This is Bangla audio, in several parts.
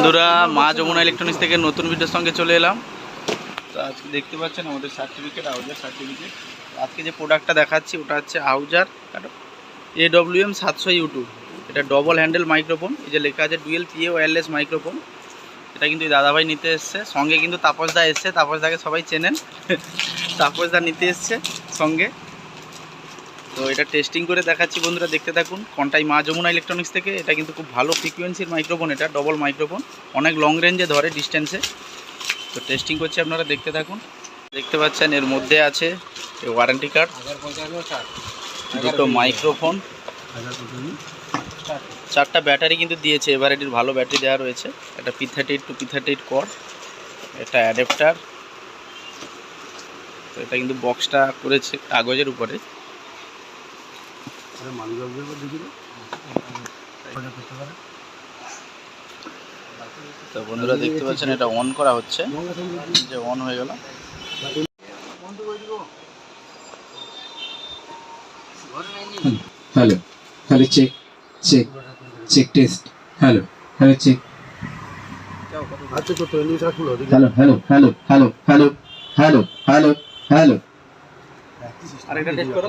বন্ধুরা মা যমুনা ইলেকট্রনিক্স থেকে নতুন ভিডিওর সঙ্গে চলে এলাম। তো আজকে দেখতে পাচ্ছেন আমাদের সার্টিফিকেট, আউজার সার্টিফিকেট। আজকে যে প্রোডাক্টটা দেখাচ্ছি ওটা হচ্ছে আউজার AWM 700 U2। এটা ডবল হ্যান্ডেল মাইক্রোফোন, এই যে লেখা আছে ডুয়েল PA ওয়্যারলেস মাইক্রোফোন। এটা কিন্তু দাদাভাই নিতে এসছে, সঙ্গে কিন্তু তাপসদা এসছে। তাপসদাকে সবাই চেনেন, তাপসদা নিতে এসছে সঙ্গে। তো এটা টেস্টিং করে দেখাচ্ছি বন্ধুরা, দেখতে থাকুন। কন্টাই মা যমুনা ইলেকট্রনিক্স থেকে। এটা কিন্তু খুব ভালো ফ্রিকোয়েন্সির মাইক্রোফোন, এটা ডবল মাইক্রোফোন, অনেক লং রেঞ্জে ধরে ডিস্টেন্সে। তো টেস্টিং করছি, আপনারা দেখতে থাকুন। দেখতে পাচ্ছেন এর মধ্যে আছে ওয়ারেন্টি কার্ড, দুটো মাইক্রোফোন, 4টা ব্যাটারি কিন্তু দিয়েছে। এবার এটির ভালো ব্যাটারি দেওয়া রয়েছে। একটা P38 টু P38 কর্ড, এটা অ্যাডাপ্টার। তো এটা কিন্তু বক্সটা করেছে কাগজের উপরে। তো বন্ধুরা দেখতে পাচ্ছেন এটা অন করা হচ্ছে, যে অন হয়ে গেল। Hello hello, check check check test. Hello hello, check. Hello hello hello hello hello hello hello hello. আরেকটা টেস্ট করো।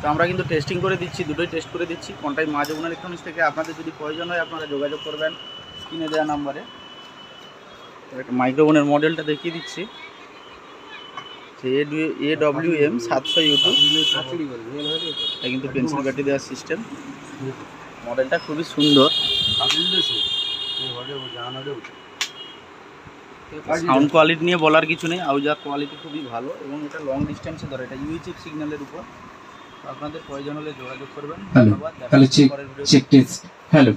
তো আমরা কিন্তু টেস্টিং করে দিচ্ছি, দুটোই টেস্ট করে দিচ্ছি কন্টাই মা যমুনা ইলেকট্রনিক্স থেকে। আপনাদের যদি প্রয়োজন হয় আপনারা যোগাযোগ করবেন স্ক্রিনে দেওয়া নাম্বারে। তো একটা মাইক্রোফোনের মডেলটা দেখিয়ে দিচ্ছি, AWM 700 U2। এটা কিন্তু পেন্সিল ব্যাটারি দেওয়ার সিস্টেম। মডেলটা খুবই সুন্দর। সাউন্ড কোয়ালিটি নিয়ে বলার কিছু নেই, আউজার কোয়ালিটি খুবই ভালো এবং এটা লং ডিস্টেন্সে ধরে। এটা UHF সিগন্যালের উপর। আপনাদের প্রয়োজন হলে যোগাযোগ করবেন। হ্যালো ধন্যবাদ। Hello, check check test. Hello.